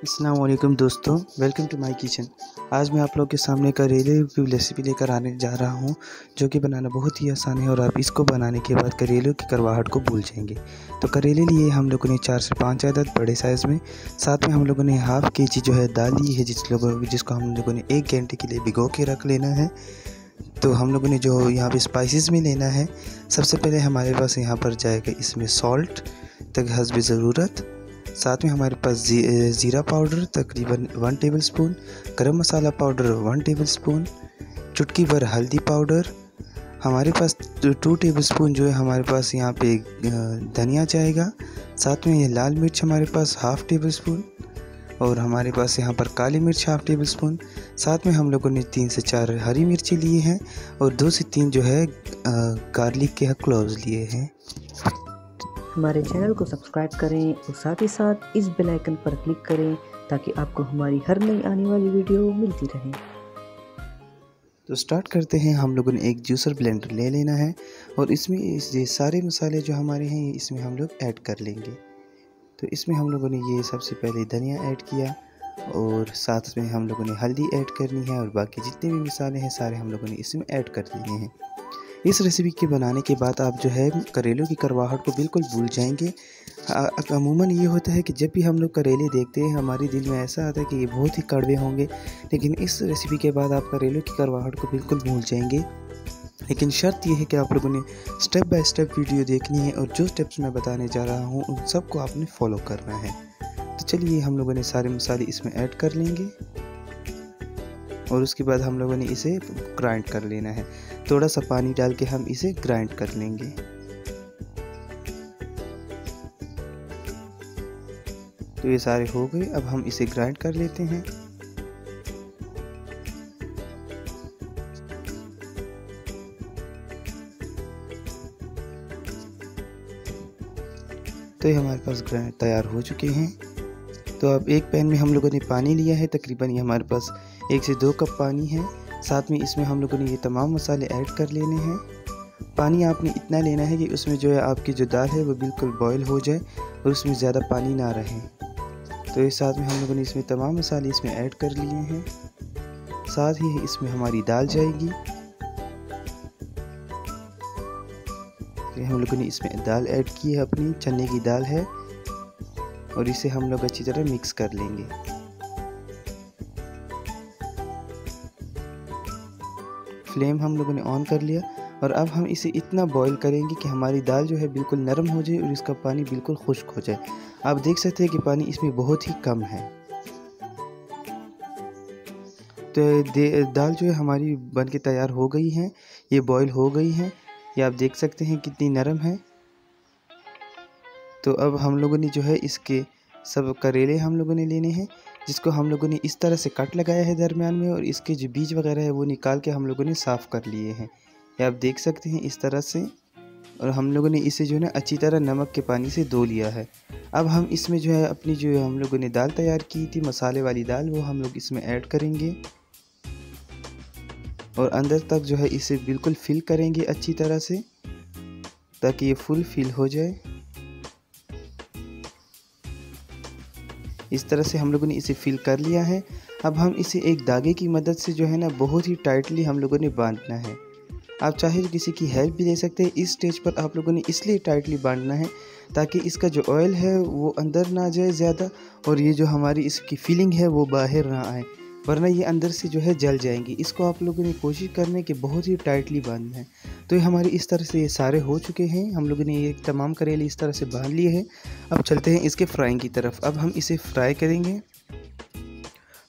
अस्सलाम वालेकुम दोस्तों, वेलकम टू माय किचन। आज मैं आप लोगों के सामने करेले की रेसिपी लेकर आने जा रहा हूं, जो कि बनाना बहुत ही आसान है और आप इसको बनाने के बाद करेलों की करवाहट को भूल जाएंगे। तो करेले लिए हम लोगों ने 4 से 5 अदद बड़े साइज़ में। साथ में हम लोगों ने हाफ़ केजी जो है दाल ली है, जिसको हम लोगों ने 1 घंटे के लिए भिगो के रख लेना है। तो हम लोगों ने जो यहाँ पे स्पाइसेस में लेना है, सबसे पहले हमारे पास यहाँ पर जाएगा इसमें सॉल्ट तक हस्ब ज़रूरत। साथ में हमारे पास ज़ीरा पाउडर तकरीबन 1 टेबलस्पून, गरम मसाला पाउडर 1 टेबलस्पून, चुटकी भर हल्दी पाउडर, हमारे पास 2 टेबलस्पून जो है हमारे पास यहाँ पे धनिया जाएगा। साथ में ये लाल मिर्च हमारे पास हाफ़ टेबलस्पून और हमारे पास यहाँ पर काली मिर्च हाफ़ टेबलस्पून। साथ में हम लोगों ने 3 से 4 हरी मिर्ची लिए हैं और 2 से 3 जो है गार्लिक के क्लोव्स लिए हैं। हमारे चैनल को सब्सक्राइब करें और साथ ही साथ इस बेल आइकन पर क्लिक करें ताकि आपको हमारी हर नई आने वाली वीडियो मिलती रहे। तो स्टार्ट करते हैं। हम लोगों ने एक जूसर ब्लेंडर ले लेना है और इसमें ये सारे मसाले जो हमारे हैं इसमें हम लोग ऐड कर लेंगे। तो इसमें हम लोगों ने ये सबसे पहले धनिया ऐड किया और साथ में हम लोगों ने हल्दी ऐड करनी है और बाकी जितने भी मसाले हैं सारे हम लोगों ने इसमें ऐड कर दिए हैं। इस रेसिपी के बनाने के बाद आप जो है करेलों की करवाहट को बिल्कुल भूल जाएंगे। अमूमन ये होता है कि जब भी हम लोग करेले देखते हैं हमारे दिल में ऐसा आता है कि ये बहुत ही कड़वे होंगे, लेकिन इस रेसिपी के बाद आप करेलों की करवाहट को बिल्कुल भूल जाएंगे। लेकिन शर्त यह है कि आप लोगों ने स्टेप बाय स्टेप वीडियो देखनी है और जो स्टेप्स मैं बताने जा रहा हूँ उन सबको आपने फॉलो करना है। तो चलिए हम लोगों ने सारे मसाले इसमें ऐड कर लेंगे और उसके बाद हम लोगों ने इसे ग्राइंड कर लेना है। थोड़ा सा पानी डाल के हम इसे ग्राइंड कर लेंगे। तो ये सारे हो गए, अब हम इसे ग्राइंड कर लेते हैं। तो ये हमारे पास ग्राइंड तैयार हो चुके हैं। तो अब एक पैन में हम लोगों ने पानी लिया है, तकरीबन ये हमारे पास 1 से 2 कप पानी है। साथ में इसमें हम लोगों ने ये तमाम मसाले ऐड कर लेने हैं। पानी आपने इतना लेना है कि उसमें जो है आपकी जो दाल है वो बिल्कुल बॉयल हो जाए और उसमें ज़्यादा पानी ना रहे। तो इस साथ में हम लोगों ने इसमें तमाम मसाले इसमें ऐड कर लिए हैं। साथ ही इसमें हमारी दाल जाएगी। तो हम लोगों ने इसमें दाल ऐड की है, अपनी चने की दाल है और इसे हम लोग अच्छी तरह मिक्स कर लेंगे। फ्लेम हम लोगों ने ऑन कर लिया और अब हम इसे इतना बॉईल करेंगे कि हमारी दाल जो है बिल्कुल नरम हो जाए और इसका पानी बिल्कुल खुश्क हो जाए। आप देख सकते हैं कि पानी इसमें बहुत ही कम है। तो दाल जो है हमारी बन के तैयार हो गई है, ये बॉईल हो गई है। ये आप देख सकते हैं कितनी नरम है। तो अब हम लोगों ने जो है इसके सब करेले हम लोगों ने लेने हैं, जिसको हम लोगों ने इस तरह से कट लगाया है दरमियान में और इसके जो बीज वगैरह है वो निकाल के हम लोगों ने साफ़ कर लिए हैं। ये आप देख सकते हैं इस तरह से। और हम लोगों ने इसे जो है ना अच्छी तरह नमक के पानी से धो लिया है। अब हम इसमें जो है अपनी जो हम लोगों ने दाल तैयार की थी, मसाले वाली दाल, वो हम लोग इसमें ऐड करेंगे और अंदर तक जो है इसे बिल्कुल फिल करेंगे अच्छी तरह से, ताकि ये फुल फिल हो जाए। इस तरह से हम लोगों ने इसे फिल कर लिया है। अब हम इसे एक धागे की मदद से जो है ना बहुत ही टाइटली हम लोगों ने बांधना है। आप चाहे तो किसी की हेल्प भी ले सकते हैं। इस स्टेज पर आप लोगों ने इसलिए टाइटली बांधना है ताकि इसका जो ऑयल है वो अंदर ना जाए ज़्यादा और ये जो हमारी इसकी फीलिंग है वो बाहर ना आए, वरना ये अंदर से जो है जल जाएंगी। इसको आप लोगों ने कोशिश करना है कि बहुत ही टाइटली बांधना है। तो ये हमारी इस तरह से ये सारे हो चुके हैं। हम लोगों ने ये तमाम करेले इस तरह से बांध लिए हैं। अब चलते हैं इसके फ्राइंग की तरफ। अब हम इसे फ्राई करेंगे।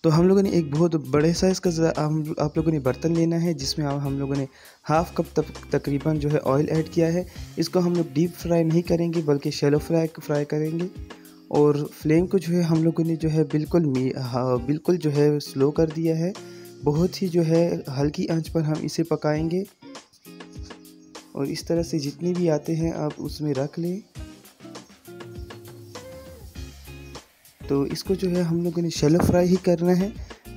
तो हम लोगों ने एक बहुत बड़े साइज़ का आप लोगों ने बर्तन लेना है, जिसमें हम लोगों ने हाफ़ कप तकरीबन जो है ऑयल ऐड किया है। इसको हम लोग डीप फ्राई नहीं करेंगे बल्कि शैलो फ्राई करेंगे। और फ्लेम को जो है हम लोगों ने जो है बिल्कुल जो है स्लो कर दिया है। बहुत ही जो है हल्की आंच पर हम इसे पकाएंगे और इस तरह से जितने भी आते हैं आप उसमें रख लें। तो इसको जो है हम लोगों ने शैलो फ्राई ही करना है,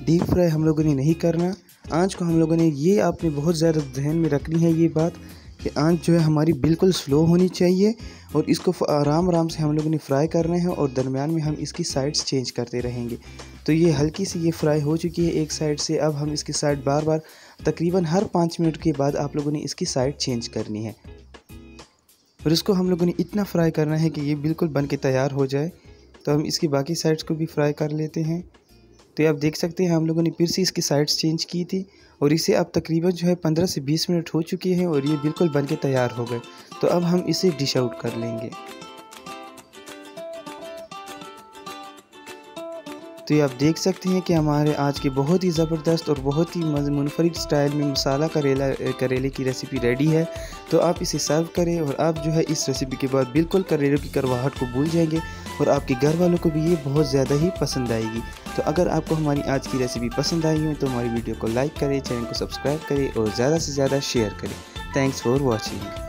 डीप फ्राई हम लोगों ने नहीं करना। आंच को हम लोगों ने ये आपने बहुत ज़्यादा ध्यान में रखनी है ये बात कि आंच जो है हमारी बिल्कुल स्लो होनी चाहिए और इसको आराम आराम से हम लोगों ने फ्राई करना है और दरमियान में हम इसकी साइड्स चेंज करते रहेंगे। तो ये हल्की सी ये फ्राई हो चुकी है एक साइड से। अब हम इसकी साइड बार बार तकरीबन हर 5 मिनट के बाद आप लोगों ने इसकी साइड चेंज करनी है और इसको हम लोगों ने इतना फ्राई करना है कि ये बिल्कुल बन के तैयार हो जाए। तो हम इसकी बाकी साइड्स को भी फ्राई कर लेते हैं। तो ये आप देख सकते हैं हम लोगों ने फिर से इसकी साइड्स चेंज की थी और इसे अब तकरीबन जो है 15 से 20 मिनट हो चुके हैं और ये बिल्कुल बन के तैयार हो गए। तो अब हम इसे डिश आउट कर लेंगे। तो ये आप देख सकते हैं कि हमारे आज की बहुत ही ज़बरदस्त और बहुत ही मुनफरिद स्टाइल में मसाला करेले की रेसिपी रेडी है। तो आप इसे सर्व करें और आप जो है इस रेसिपी के बाद बिल्कुल करेलों की करवाहट को भूल जाएंगे और आपके घर वालों को भी ये बहुत ज़्यादा ही पसंद आएगी। तो अगर आपको हमारी आज की रेसिपी पसंद आई हो तो हमारी वीडियो को लाइक करें, चैनल को सब्सक्राइब करें और ज़्यादा से ज़्यादा शेयर करें। Thanks for watching.